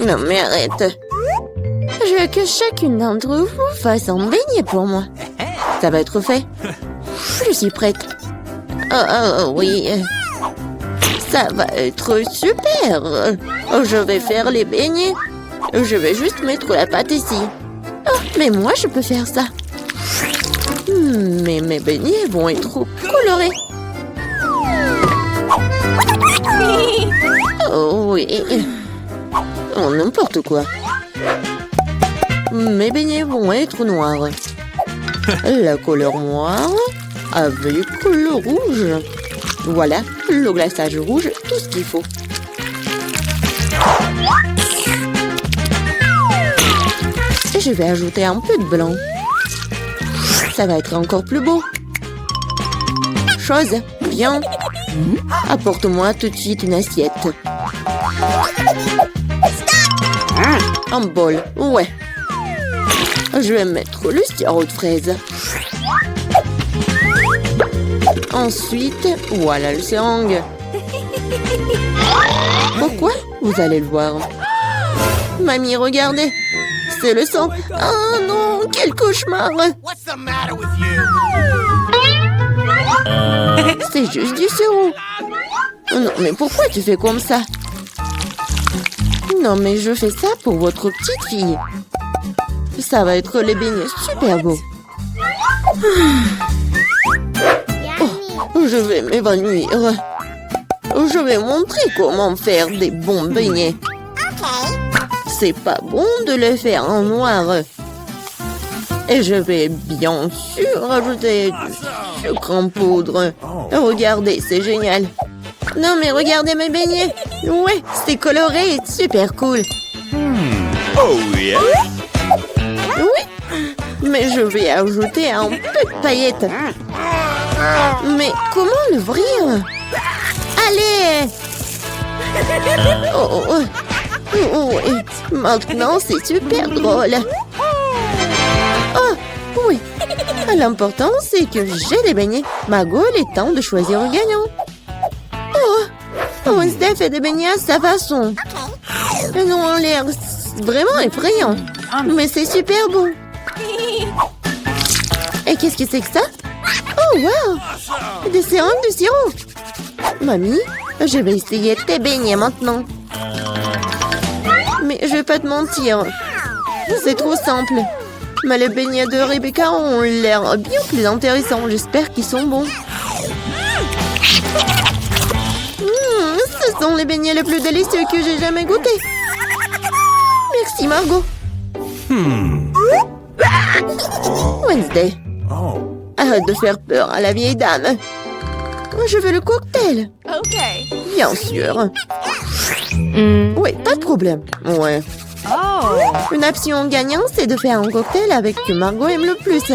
Non mais arrête. Je veux que chacune d'entre vous fasse un beignet pour moi. Ça va être fait. Je suis prête. Oui. Ça va être super. Je vais faire les beignets. Je vais juste mettre la pâte ici. Oh, mais moi, je peux faire ça. Mais mes beignets vont être trop colorés. Oh oui. Oh, n'importe quoi. Mes beignets vont être noirs. La couleur noire avec le rouge. Voilà, le glaçage rouge, tout ce qu'il faut. Et je vais ajouter un peu de blanc. Ça va être encore plus beau. Chose, viens. Apporte-moi tout de suite une assiette. Un bol, ouais. Je vais mettre le sirop de fraise. Ensuite, voilà le seringue. Pourquoi? Vous allez le voir. Mamie, regardez. C'est le sang. Oh non, quel cauchemar. C'est juste du sirop. Non, mais pourquoi tu fais comme ça? Non, mais je fais ça pour votre petite fille. Ça va être les beignets super beaux. Oh, je vais m'évanouir. Je vais montrer comment faire des bons beignets. C'est pas bon de les faire en noir. Et je vais bien sûr ajouter du sucre en poudre. Regardez, c'est génial. Non mais regardez mes beignets. Ouais, c'est coloré et super cool. Oh yeah. Oui, mais je vais ajouter un peu de paillettes. Mais comment l'ouvrir? Allez! Oui, maintenant c'est super drôle. Oh, oui. L'important c'est que j'ai des beignets. Margot, il est temps de choisir un gagnant. Oh, Wednesday fait des beignets à sa façon. Ils ont l'air vraiment effrayants. Mais c'est super bon. Et qu'est-ce que c'est que ça? Oh, wow! Des seringues de sirop. Mamie, je vais essayer tes beignets maintenant. Mais je vais pas te mentir. C'est trop simple. Mais les beignets de Rebecca ont l'air bien plus intéressants. J'espère qu'ils sont bons. Ce sont les beignets les plus délicieux que j'ai jamais goûtés. Merci, Margot. Wednesday. Arrête de faire peur à la vieille dame. Je veux le cocktail. Okay. Bien sûr. Oui, pas de problème. Ouais. Une option gagnante, c'est de faire un cocktail avec ce que Margot aime le plus.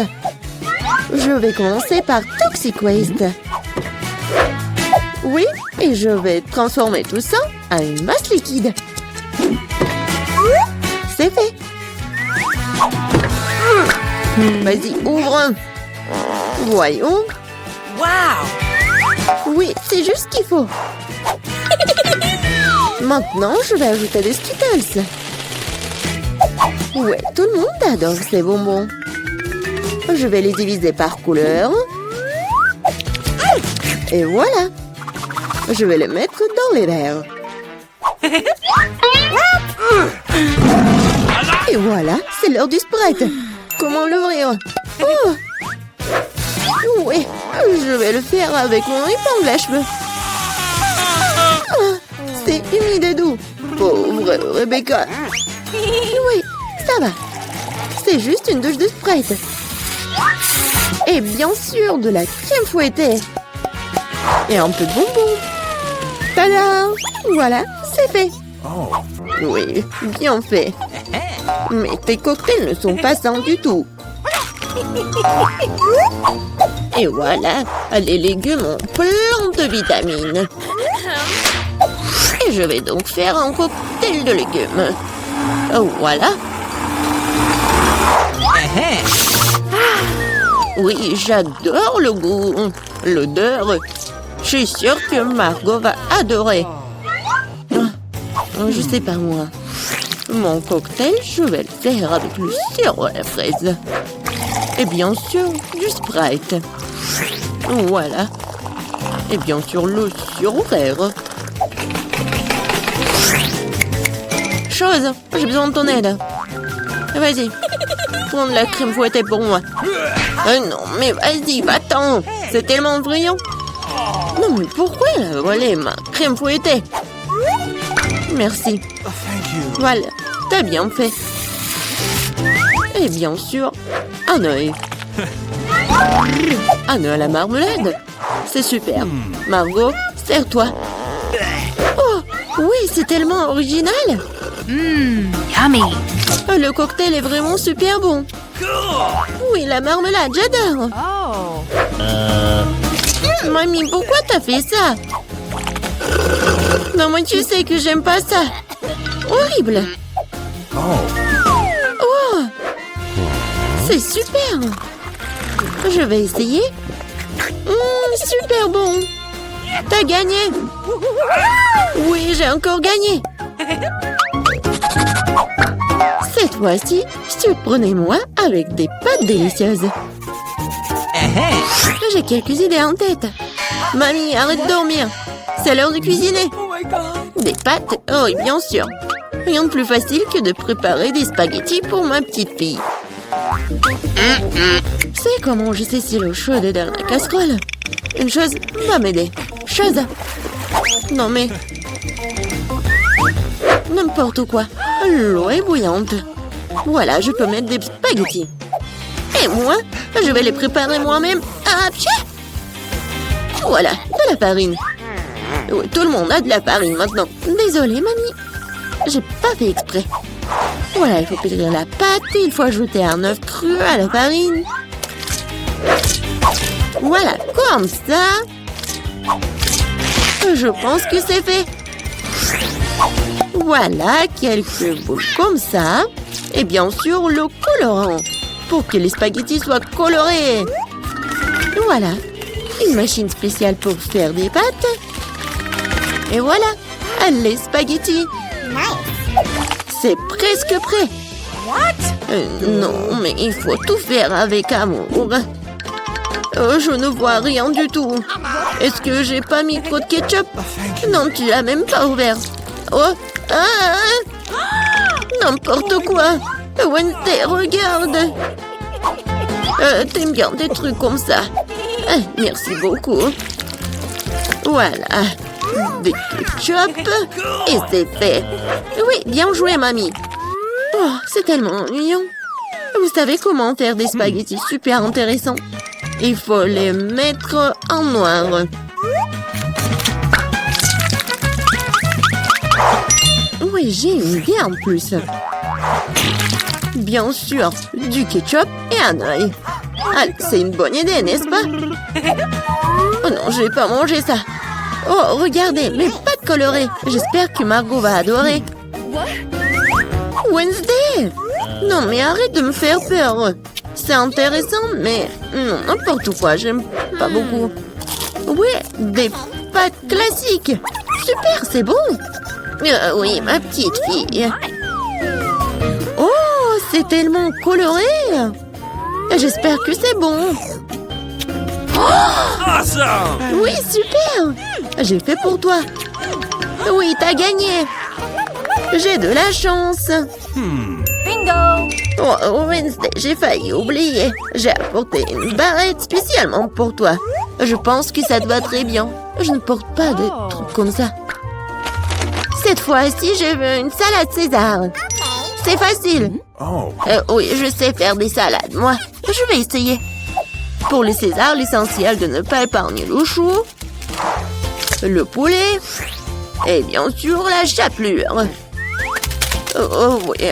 Je vais commencer par Toxic Waste. Oui, et je vais transformer tout ça en une masse liquide. C'est fait. Vas-y, ouvre. Voyons. Wow. Oui, c'est juste ce qu'il faut. Maintenant, je vais ajouter des Skittles. Ouais, tout le monde adore ces bonbons. Je vais les diviser par couleur. Et voilà. Je vais les mettre dans les verres. Et voilà, c'est l'heure du Sprite. Comment l'ouvrir? Oh! Oui, je vais le faire avec mon épingle à cheveux. Oh, c'est humide et doux. Pauvre Rebecca. Oui, ça va. C'est juste une douche de Sprite. Et bien sûr, de la crème fouettée. Et un peu de bonbons. Tada! Voilà, c'est fait. Oui, bien fait. Mais tes cocktails ne sont pas sains du tout. Et voilà, les légumes ont plein de vitamines. Et je vais donc faire un cocktail de légumes. Voilà. Oui, j'adore le goût, l'odeur. Je suis sûre que Margot va adorer. Je sais pas moi. Mon cocktail, je vais le faire avec le sirop à la fraise. Et bien sûr, du Sprite. Voilà. Et bien sûr, le sirop vert. Chose, j'ai besoin de ton aide. Vas-y, prends de la crème fouettée pour moi. Non, mais vas-y, va-t'en. C'est tellement brillant. Non, mais pourquoi elle a volé ma crème fouettée? Merci. Voilà, t'as bien fait. Et bien sûr, un œil. Un œil à la marmelade. C'est super. Margot, sers-toi. Oh, oui, c'est tellement original. Yummy. Le cocktail est vraiment super bon. Oui, la marmelade, j'adore. Mamie, pourquoi t'as fait ça? Non, moi, tu sais que j'aime pas ça. Horrible. Oh, c'est super. Je vais essayer. Super bon. T'as gagné. Oui, j'ai encore gagné. Cette fois-ci, surprenez-moi avec des pâtes délicieuses. J'ai quelques idées en tête. Mamie, arrête de dormir. C'est l'heure de cuisiner. Des pâtes? Oh, oui, bien sûr. Rien de plus facile que de préparer des spaghettis pour ma petite fille. C'est comment je sais si l'eau chaude est dans la casserole? Une chose va m'aider. Chose. Non mais... N'importe quoi. L'eau est bouillante. Voilà, je peux mettre des spaghettis. Et moi, je vais les préparer moi-même. Ah, pchit! Voilà, de la farine. Oui, tout le monde a de la farine maintenant. Désolée, mamie. J'ai pas fait exprès. Voilà, il faut pétrir la pâte. Il faut ajouter un œuf cru à la farine. Voilà, comme ça. Je pense que c'est fait. Voilà, quelques boules comme ça. Et bien sûr, le colorant. Pour que les spaghettis soient colorés. Voilà, une machine spéciale pour faire des pâtes. Et voilà, les spaghettis. C'est presque prêt. Non, mais il faut tout faire avec amour. Je ne vois rien du tout. Est-ce que j'ai pas mis trop de ketchup? Non, tu l'as même pas ouvert. Oh, n'importe quoi. Wednesday, regarde. T'aimes bien des trucs comme ça. Merci beaucoup. Voilà. Des ketchup. Et c'est fait. Oui, bien joué, mamie. Oh, c'est tellement ennuyant. Vous savez comment faire des spaghettis super intéressants? Il faut les mettre en noir. Oui, j'ai une idée en plus. Bien sûr, du ketchup et un œil. Ah, c'est une bonne idée, n'est-ce pas? Oh non, je vais pas manger ça. Oh, regardez, mes pâtes colorées. J'espère que Margot va adorer. Wednesday! Non, mais arrête de me faire peur. C'est intéressant, mais non, n'importe quoi, j'aime pas beaucoup. Ouais, des pâtes classiques. Super, c'est bon. Oui, ma petite fille. Oh, c'est tellement coloré. J'espère que c'est bon. Awesome! Oui, super. J'ai fait pour toi. Oui, t'as gagné. J'ai de la chance. Bingo. Oh, Wednesday, j'ai failli oublier. J'ai apporté une barrette spécialement pour toi. Je pense que ça te va très bien. Je ne porte pas de trucs comme ça. Cette fois-ci, je veux une salade César. C'est facile. Oh. Oui, je sais faire des salades, moi. Je vais essayer. Pour les Césars, l'essentiel de ne pas épargner le chou, le poulet et bien sûr la chapelure. Oh oui,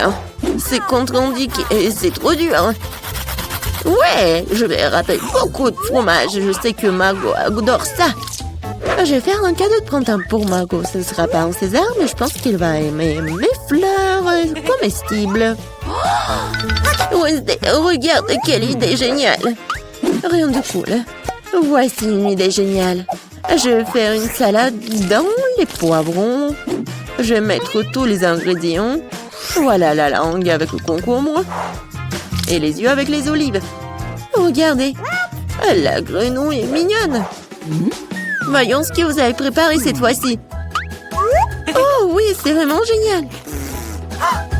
c'est contre-indiqué et c'est trop dur. Ouais, je vais râper beaucoup de fromage. Je sais que Margot adore ça. Je vais faire un cadeau de printemps pour Margot. Ce ne sera pas un César, mais je pense qu'il va aimer mes fleurs comestibles. Wednesday, regarde quelle idée géniale. Rien de cool. Voici une idée géniale. Je vais faire une salade dans les poivrons. Je vais mettre tous les ingrédients Voilà la langue avec le concombre. Et les yeux avec les olives. Regardez. La grenouille est mignonne. Voyons ce que vous avez préparé cette fois-ci. Oh oui, c'est vraiment génial.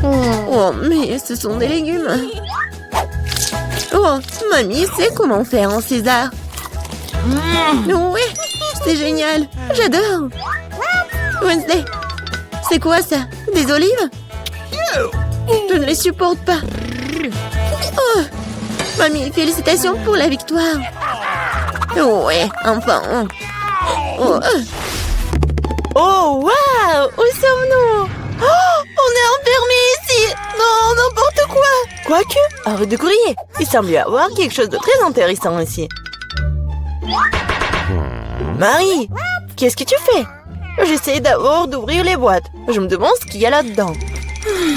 Oh, mais ce sont des légumes. Oh, mamie sait comment faire en César. Oui, c'est génial. J'adore. Wednesday, c'est quoi ça? Des olives? Je ne les supporte pas. Oh, mamie, félicitations pour la victoire. Ouais, enfin. Oh, oh waouh! Où sommes-nous? Oh, on est enfermés ici! Non, n'importe quoi! Quoique, arrête de courir! Il semble y avoir quelque chose de très intéressant ici. Marie, qu'est-ce que tu fais? J'essaie d'abord d'ouvrir les boîtes. Je me demande ce qu'il y a là-dedans.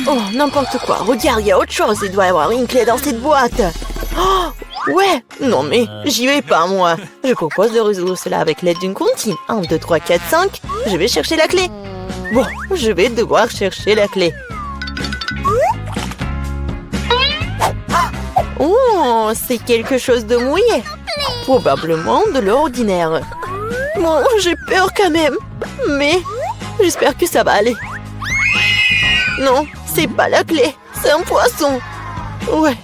Oh, n'importe quoi. Regarde, il y a autre chose. Il doit y avoir une clé dans cette boîte. Oh, ouais. Non, mais j'y vais pas, moi. Je propose de résoudre cela avec l'aide d'une comptine. 1, 2, 3, 4, 5. Je vais chercher la clé. Bon, je vais devoir chercher la clé. Oh, c'est quelque chose de mouillé. Probablement de l'ordinaire. Bon, j'ai peur quand même. Mais j'espère que ça va aller. Non, c'est pas la clé. C'est un poisson. Ouais.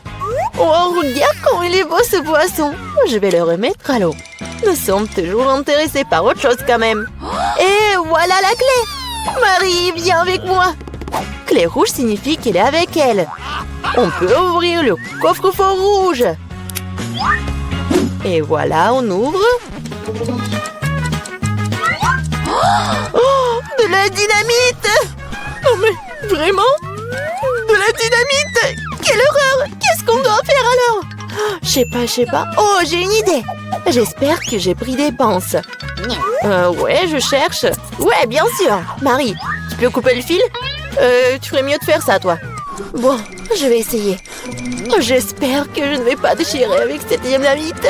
Oh, regarde comme il est beau ce poisson. Je vais le remettre à l'eau. Nous sommes toujours intéressés par autre chose quand même. Et voilà la clé. Marie, viens avec moi. Clé rouge signifie qu'elle est avec elle. On peut ouvrir le coffre-fort rouge. Et voilà, on ouvre. Oh, de la dynamite! Oh mais, vraiment? De la dynamite! Quelle horreur! Qu'est-ce qu'on doit faire alors? Je sais pas. Oh, j'ai une idée! J'espère que j'ai pris des pinces. Ouais, je cherche. Ouais, bien sûr. Marie, tu peux couper le fil? Tu ferais mieux de faire ça, toi. Bon, je vais essayer. J'espère que je ne vais pas déchirer avec cette dynamite.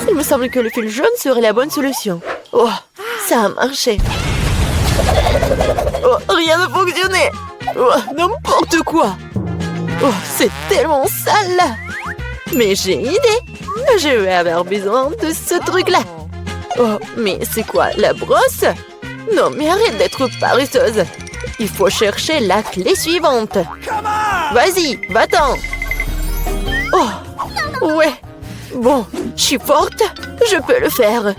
Il me semble que le fil jaune serait la bonne solution. Oh, ça a marché. Oh, rien ne fonctionnait. Oh, n'importe quoi. Oh, c'est tellement sale là. Mais j'ai une idée. Je vais avoir besoin de ce truc-là. Oh, mais c'est quoi, la brosse? Non, mais arrête d'être paresseuse. Il faut chercher la clé suivante. Vas-y, va-t'en. Oh, ouais. Bon, je suis forte. Je peux le faire.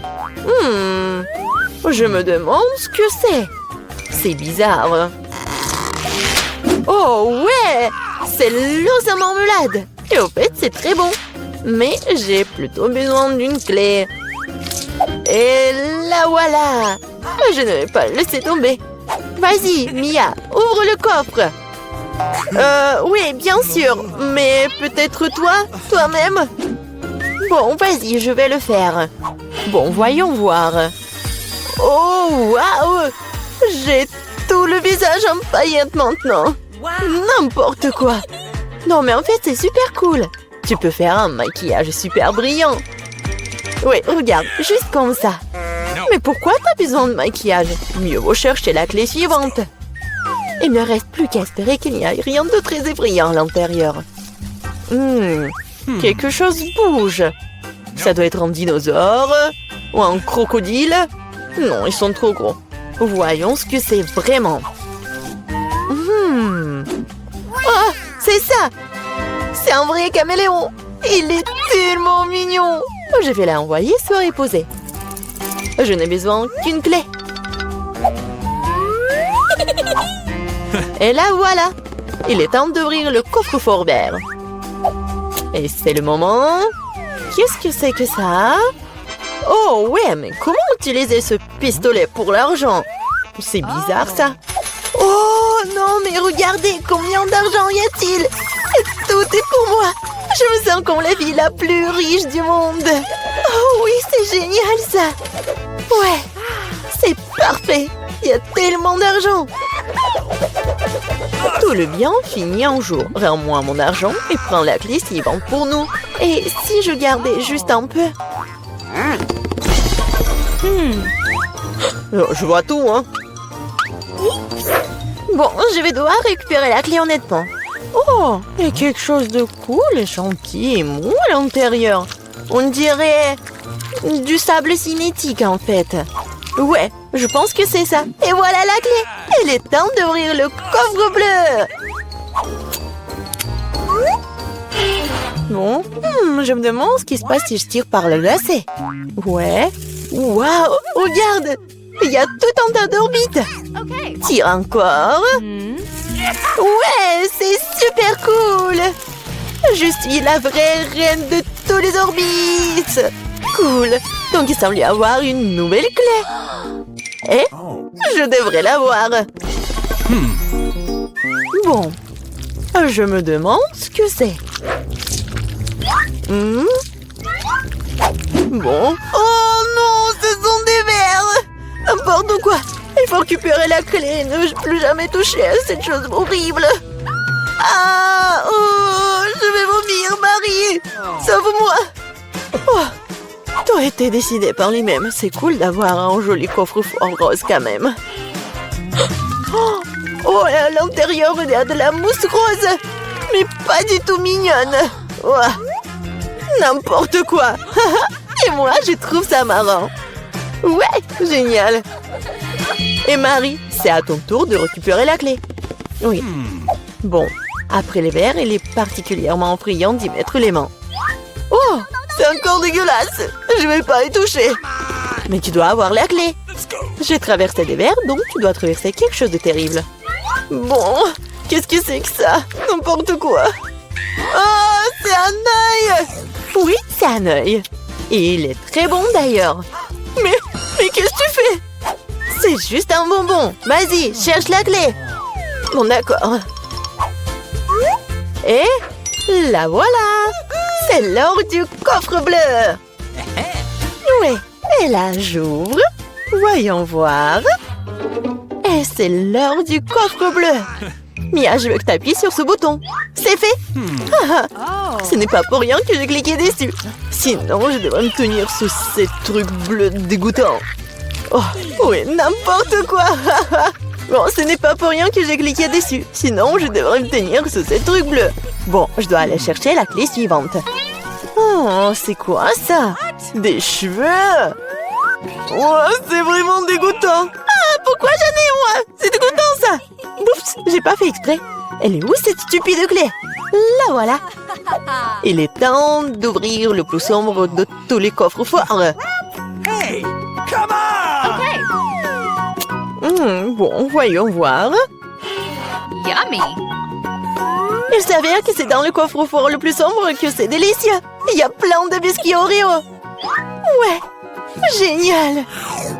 Je me demande ce que c'est. C'est bizarre. Oh, ouais. C'est l'ours à marmelade. Et au fait, c'est très bon. Mais j'ai plutôt besoin d'une clé. Et la voilà. Je ne vais pas le laisser tomber. Vas-y, Mia, ouvre le coffre. Oui, bien sûr. Mais peut-être toi-même. Bon, vas-y, je vais le faire. Bon, voyons voir. Oh, waouh! J'ai tout le visage en paillettes maintenant. N'importe quoi. Non, mais en fait, c'est super cool. Tu peux faire un maquillage super brillant. Oui, regarde, juste comme ça. Mais pourquoi t'as besoin de maquillage? Mieux vaut chercher la clé suivante. Il ne reste plus qu'à espérer qu'il n'y ait rien de très effrayant à l'intérieur. Quelque chose bouge. Ça doit être un dinosaure ou un crocodile. Non, ils sont trop gros. Voyons ce que c'est vraiment. Oh, c'est ça. C'est un vrai caméléon. Il est tellement mignon. Je vais l'envoyer se reposer. Je n'ai besoin qu'une clé. Et là, voilà. Il est temps d'ouvrir le coffre-fort vert. Et c'est le moment. Qu'est-ce que c'est que ça? Oh, ouais, mais comment utiliser ce pistolet pour l'argent? C'est bizarre, ça. Oh, non, mais regardez, combien d'argent y a-t-il? Tout est pour moi. Je me sens comme la ville la plus riche du monde. Oh oui, c'est génial, ça. Ouais, c'est parfait. Il y a tellement d'argent. Tout le bien finit un jour. Rends-moi mon argent et prends la clé suivante pour nous. Et si je gardais juste un peu? Je vois tout, hein. Bon, je vais devoir récupérer la clé honnêtement. Oh, il y a quelque chose de cool et gentil et mou à l'intérieur. On dirait du sable cinétique en fait. Ouais, je pense que c'est ça. Et voilà la clé. Il est temps d'ouvrir le coffre bleu. Bon, je me demande ce qui se passe si je tire par le lacet. Ouais. Waouh, regarde. Il y a tout un tas d'orbites. Okay. Tire encore. Ouais, c'est super cool. Je suis la vraie reine de tous les orbites. Cool. Donc il semble y avoir une nouvelle clé. Et je devrais l'avoir. Bon. Je me demande ce que c'est. Bon. Oh non, ce sont des vers. N'importe quoi. Il faut récupérer la clé et ne plus jamais toucher à cette chose horrible. Ah, oh, je vais vomir, Marie. Sauve-moi. Oh, tout a été décidé par lui-même. C'est cool d'avoir un joli coffre-fort rose quand même. Oh, et à l'intérieur, il y a de la mousse rose. Mais pas du tout mignonne. Oh, n'importe quoi. Et moi, je trouve ça marrant. Ouais, génial. Et Marie, c'est à ton tour de récupérer la clé. Oui. Bon, après les verres, il est particulièrement friand d'y mettre les mains. Oh, c'est encore dégueulasse. Je vais pas y toucher. Mais tu dois avoir la clé. J'ai traversé des verres, donc tu dois traverser quelque chose de terrible. Bon, qu'est-ce que c'est que ça? N'importe quoi. Oh, c'est un œil. Oui, c'est un œil. Et il est très bon d'ailleurs. Mais qu'est-ce que tu fais? C'est juste un bonbon. Vas-y, cherche la clé. Bon, d'accord. Et la voilà. C'est l'or du coffre bleu. Oui, et là, j'ouvre. Voyons voir. Et c'est l'or du coffre bleu. Mia, je veux que tu appuies sur ce bouton. C'est fait. Ce n'est pas pour rien que j'ai cliqué dessus. Sinon, je devrais me tenir sous ces trucs bleus dégoûtants. Oh, oui, n'importe quoi. Bon, ce n'est pas pour rien que j'ai cliqué dessus. Sinon, je devrais me tenir sous ces trucs bleus. Bon, je dois aller chercher la clé suivante. Oh, c'est quoi ça? Des cheveux? Oh, c'est vraiment dégoûtant. Ah, pourquoi j'en ai moi? C'est dégoûtant ça. Oups, j'ai pas fait exprès. Elle est où cette stupide clé? La voilà. Il est temps d'ouvrir le plus sombre de tous les coffres forts. Hey, come on! Okay. Bon, voyons voir. Yummy. Il s'avère que c'est dans le coffre-fort le plus sombre que c'est délicieux. Il y a plein de biscuits Oreo. Ouais, génial.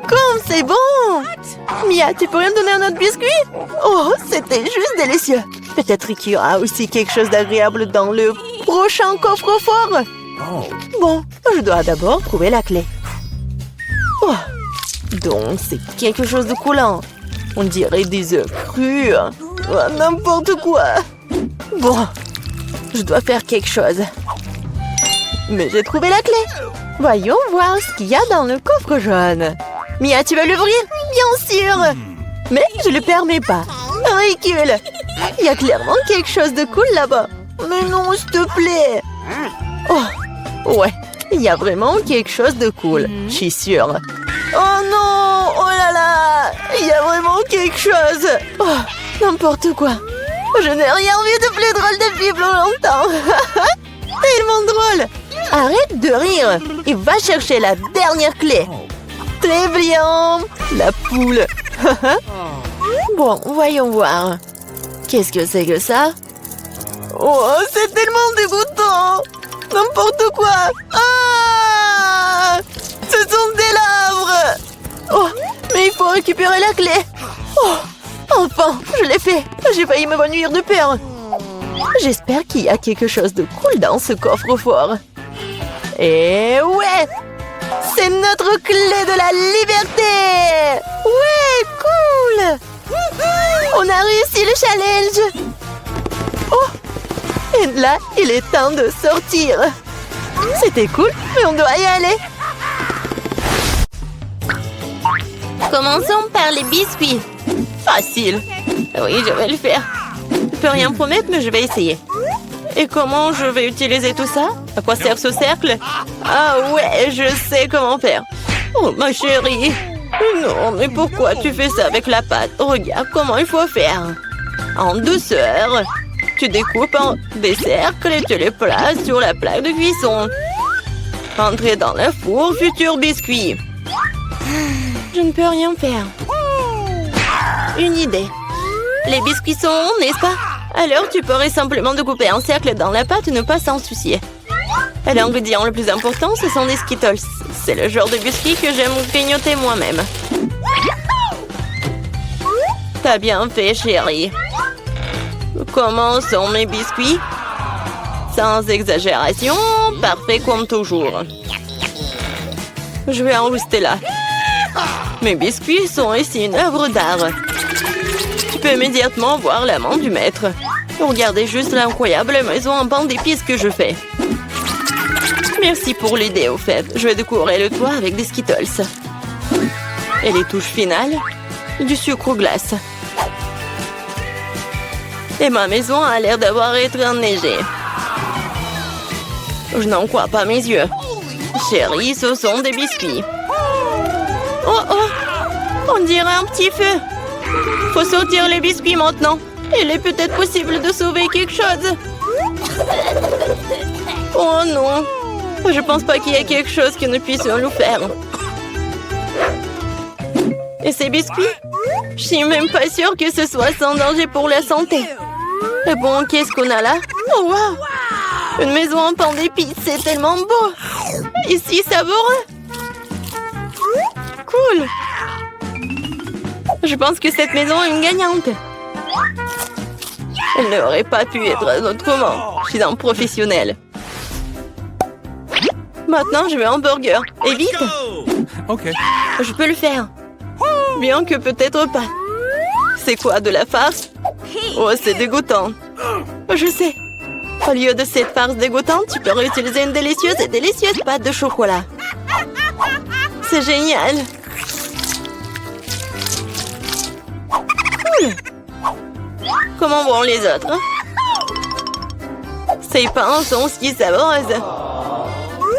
Comme c'est bon. Mia, tu pourrais me donner un autre biscuit? Oh, c'était juste délicieux. Peut-être qu'il y aura aussi quelque chose d'agréable dans le prochain coffre-fort. Bon, je dois d'abord trouver la clé. Oh, donc c'est quelque chose de coulant. On dirait des œufs crus. Oh, n'importe quoi. Bon, je dois faire quelque chose. Mais j'ai trouvé la clé. Voyons voir ce qu'il y a dans le coffre jaune. Mia, tu veux l'ouvrir? Bien sûr. Mais je ne le permets pas. Ridicule. Il y a clairement quelque chose de cool là-bas. Mais non, s'il te plaît. Oh, ouais. Il y a vraiment quelque chose de cool. Je suis sûre. Oh non! Oh là là! Il y a vraiment quelque chose. Oh, n'importe quoi. Je n'ai rien vu de plus drôle depuis plus longtemps. Tellement drôle. Arrête de rire et va chercher la dernière clé. Très bien. La poule. Bon, voyons voir. Qu'est-ce que c'est que ça? Oh, c'est tellement dégoûtant. N'importe quoi. Ah! Ce sont des larves. Oh, mais il faut récupérer la clé. Oh, enfin, je l'ai fait. J'ai failli m'évanouir de peur. J'espère qu'il y a quelque chose de cool dans ce coffre-fort. Et ouais! C'est notre clé de la liberté! Ouais, cool! On a réussi le challenge! Oh! Et là, il est temps de sortir. C'était cool, mais on doit y aller. Commençons par les biscuits. Facile. Oui, je vais le faire. Je peux rien promettre, mais je vais essayer. Et comment je vais utiliser tout ça? À quoi sert ce cercle? Ah ouais, je sais comment faire. Oh, ma chérie. Non, mais pourquoi tu fais ça avec la pâte? Regarde comment il faut faire. En douceur. Tu découpes en des cercles et tu les places sur la plaque de cuisson. Entrez dans le four, futur biscuit. Je ne peux rien faire. Une idée. Les biscuits sont ronds, n'est-ce pas? Alors tu pourrais simplement découper un cercle dans la pâte et ne pas s'en soucier. Et l'ingrédient le plus important, ce sont des Skittles. C'est le genre de biscuits que j'aime grignoter moi-même. T'as bien fait, chérie. Comment sont mes biscuits? Sans exagération, parfait comme toujours. Je vais en rester là. Mes biscuits sont ici une œuvre d'art. Tu peux immédiatement voir la main du maître. Regardez juste l'incroyable maison en pain d'épices que je fais. Merci pour l'idée, au fait. Je vais décorer le toit avec des Skittles. Et les touches finales, du sucre glace. Et ma maison a l'air d'avoir été enneigée. Je n'en crois pas mes yeux. Chérie, ce sont des biscuits. Oh oh! On dirait un petit feu. Faut sortir les biscuits maintenant. Il est peut-être possible de sauver quelque chose. Oh non! Je pense pas qu'il y ait quelque chose que nous puissions nous faire. Et ces biscuits? Je suis même pas sûre que ce soit sans danger pour la santé. Et bon, qu'est-ce qu'on a là? Oh wow! Une maison en pain d'épices, c'est tellement beau! Ici, savoureux! Cool! Je pense que cette maison est une gagnante. Elle n'aurait pas pu être autrement. Je suis un professionnel. Maintenant, je veux un burger. Et vite! Ok. Je peux le faire. Bien que peut-être pas. C'est quoi, de la farce? Oh, c'est dégoûtant. Je sais. Au lieu de cette farce dégoûtante, tu peux réutiliser une délicieuse pâte de chocolat. C'est génial. Cool. Comment vont les autres? Ces pains sont si savoureuses.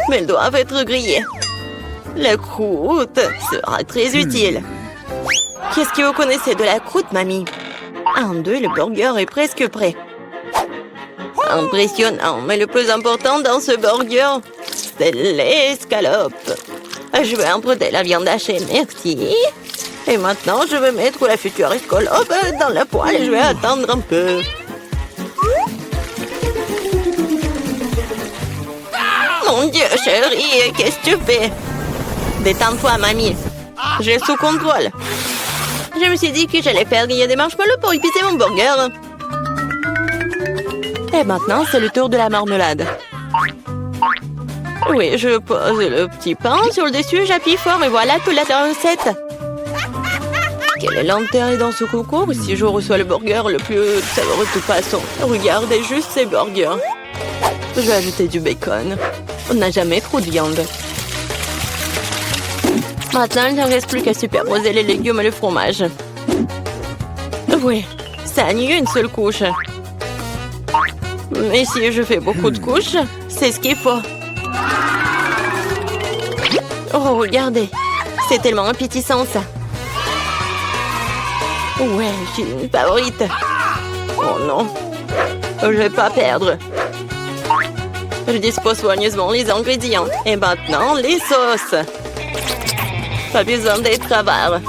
Mais elles doivent être grillées. La croûte sera très utile. Qu'est-ce que vous connaissez de la croûte, mamie? 1, 2, le burger est presque prêt. Impressionnant, mais le plus important dans ce burger, c'est l'escalope. Je vais emprunter la viande hachée, merci. Et maintenant, je vais mettre la future escalope dans la poêle et je vais attendre un peu. Mon Dieu, chérie, qu'est-ce que tu fais? Détends-toi, mamie. J'ai sous contrôle. Je me suis dit que j'allais faire griller des marshmallows pour épicer mon burger. Et maintenant, c'est le tour de la marmelade. Oui, je pose le petit pain sur le dessus, j'appuie fort et voilà toute la recette. Quel est l'intérêt dans ce concours si je reçois le burger le plus savoureux de toute façon? Regardez juste ces burgers. Je vais ajouter du bacon. On n'a jamais trop de viande. Maintenant, il ne reste plus qu'à superposer les légumes et le fromage. Oui, ça annule une seule couche. Mais si je fais beaucoup de couches, c'est ce qu'il faut. Oh, regardez. C'est tellement appétissant, ça. Ouais, je suis une favorite. Oh non. Je vais pas perdre. Je dispose soigneusement les ingrédients. Et maintenant, les sauces. Pas besoin d'être avare.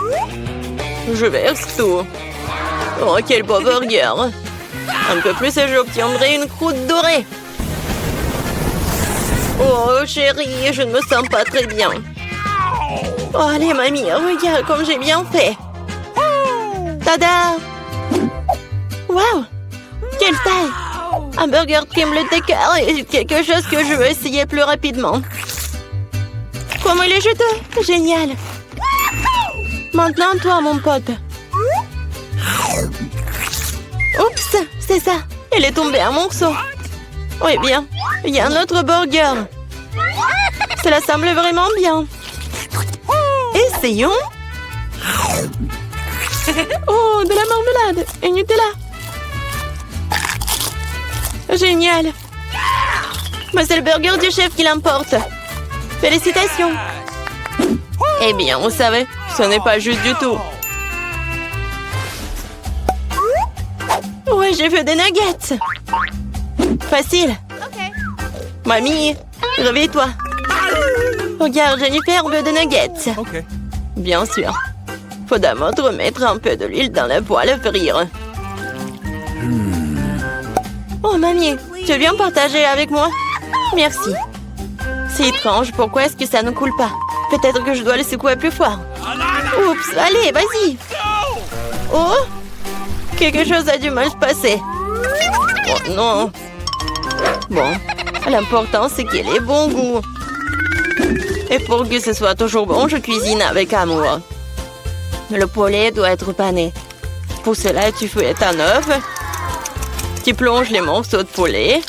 Je verse tout. Oh, quel beau burger. Un peu plus et j'obtiendrai une croûte dorée. Oh, chérie, je ne me sens pas très bien. Oh, allez, mamie, regarde comme j'ai bien fait. Tada! Wow! Quelle taille! Un burger crème le décor et quelque chose que je veux essayer plus rapidement. Comment il est juteux! Génial! Maintenant, toi, mon pote. Oups, c'est ça. Elle est tombée en morceaux. Oui, bien. Il y a un autre burger. Cela semble vraiment bien. Essayons. Oh, de la marmelade et Nutella. Génial. Mais c'est le burger du chef qui l'emporte. Félicitations. Eh bien, vous savez, ce n'est pas juste du tout. Ouais, j'ai fait des nuggets. Facile. Mamie, réveille-toi. Regarde, Jennifer veut des nuggets. Okay. Bien sûr. Faut d'abord remettre un peu de l'huile dans la poêle à frire. Oh, mamie, tu viens partager avec moi? Merci. C'est étrange, pourquoi est-ce que ça ne coule pas? Peut-être que je dois le secouer plus fort. Oups, allez, vas-y. Oh, quelque chose a dû mal se passer. Oh non. Bon, l'important c'est qu'il ait bon goût. Et pour que ce soit toujours bon, je cuisine avec amour. Le poulet doit être pané. Pour cela, tu fouettes un œuf. Tu plonges les morceaux de poulet.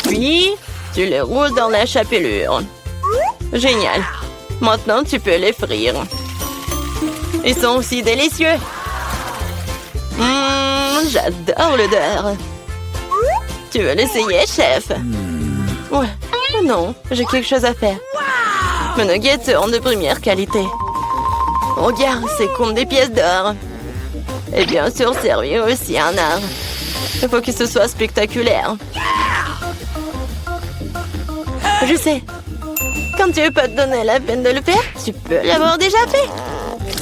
Puis, tu les roules dans la chapelure. Génial. Maintenant, tu peux les frire. Ils sont aussi délicieux. J'adore l'odeur. Tu veux l'essayer, chef? Ouais. Non, j'ai quelque chose à faire. Mes nuggets seront de première qualité. Regarde, c'est comme des pièces d'or. Et bien sûr, servir aussi un art. Il faut que ce soit spectaculaire. Je sais. Quand tu veux pas te donner la peine de le faire, tu peux l'avoir déjà fait.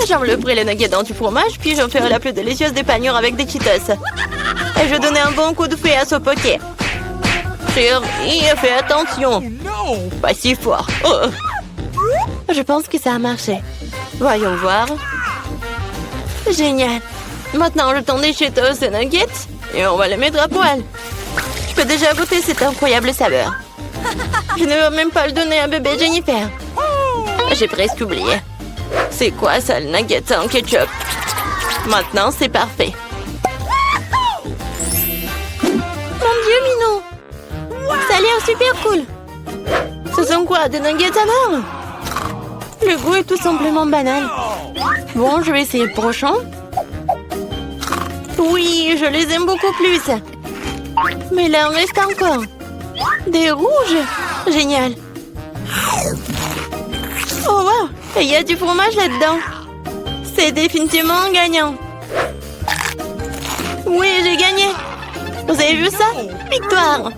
J'envelopperai les nuggets dans du fromage, puis j'en ferai la plus délicieuse des panures avec des Cheetos. Et je donnerai un bon coup de fouet à ce poké. Chérie, fais attention. No! Pas si fort. Oh. Je pense que ça a marché. Voyons voir. Génial. Maintenant, le temps des Cheetos et nuggets. Et on va les mettre à poil. Je peux déjà goûter cette incroyable saveur. Je ne veux même pas le donner à bébé Jennifer. J'ai presque oublié. C'est quoi ça, le nugget en ketchup? Maintenant, c'est parfait. Mon Dieu, Minou! Ça a l'air super cool. Ce sont quoi, des nuggets à mort? Le goût est tout simplement banal. Bon, je vais essayer le prochain. Oui, je les aime beaucoup plus. Mais là, il en reste encore. Des rouges. Génial. Oh, wow. Et il y a du fromage là-dedans. C'est définitivement un gagnant. Oui, j'ai gagné. Vous avez vu ça? Victoire.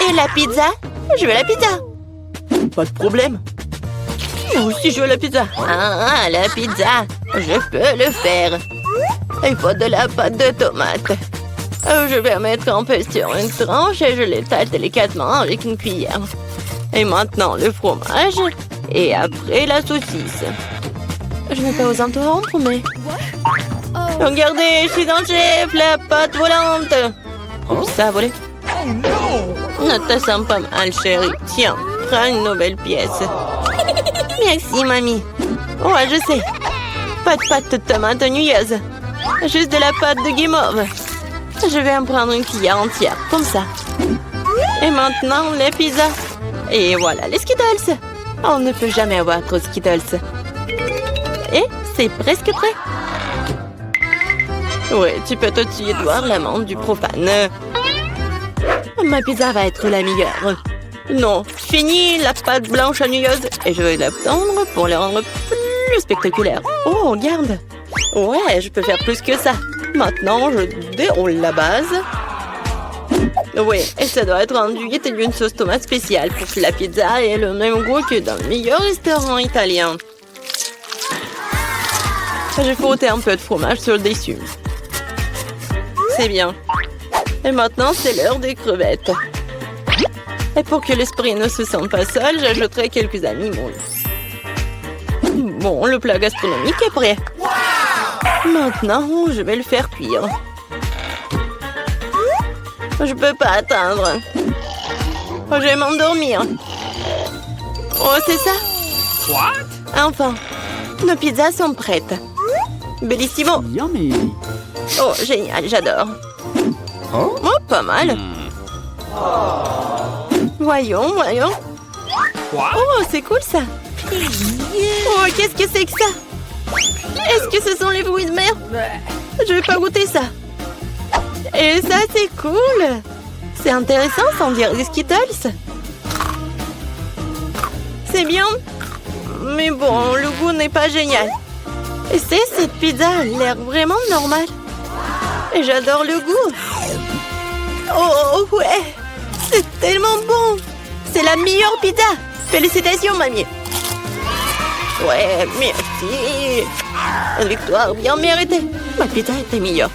Et la pizza? Je veux la pizza. Pas de problème. Moi aussi, je veux la pizza. Ah, la pizza. Je peux le faire. Il faut de la pâte de tomate. Je vais mettre un peu sur une tranche et je l'étale délicatement avec une cuillère. Et maintenant, le fromage. Et après, la saucisse. Je n'ai pas osé interrompre, mais... Regardez, je suis dans le chef, la pâte volante. Oups, ça a volé. Oh no! Ne te sens pas mal, chérie. Tiens, prends une nouvelle pièce. Merci, mamie. Ouais, je sais. Pas de pâte de tomate gnouilleuse. Juste de la pâte de guimauve. Je vais en prendre une cuillère entière, comme ça. Et maintenant, les pizzas. Et voilà, les Skittles. On ne peut jamais avoir trop de Skittles. Et c'est presque prêt. Ouais, tu peux tout de suite voir l'amande du profane. Ma pizza va être la meilleure. Non, fini la pâte blanche gnouilleuse et je vais la tendre pour la rendre plus spectaculaire. Oh, regarde. Ouais, je peux faire plus que ça. Maintenant, je déroule la base. Oui, et ça doit être enduit d'une sauce tomate spéciale pour que la pizza ait le même goût que dans le meilleur restaurant italien. J'ai frotté un peu de fromage sur le dessus. C'est bien. Et maintenant, c'est l'heure des crevettes. Et pour que l'esprit ne se sente pas seul, j'ajouterai quelques animaux. Bon, le plat gastronomique est prêt. Maintenant, je vais le faire cuire. Je peux pas attendre. Je vais m'endormir. Oh, c'est ça? What? Enfin, nos pizzas sont prêtes. Bellissimo. Yummy! Oh, génial, j'adore. Oh, pas mal. Voyons, voyons. What? Oh, c'est cool ça. Oh, qu'est-ce que c'est que ça? Est-ce que ce sont les fruits de mer? Je vais pas goûter ça. Et ça, c'est cool. C'est intéressant, sans dire des Skittles. C'est bien. Mais bon, le goût n'est pas génial. Et cette pizza a l'air vraiment normale. Et j'adore le goût. Oh ouais, c'est tellement bon. C'est la meilleure pizza. Félicitations, mamie. Ouais, merci. Une victoire bien méritée. Ma pizza était meilleure.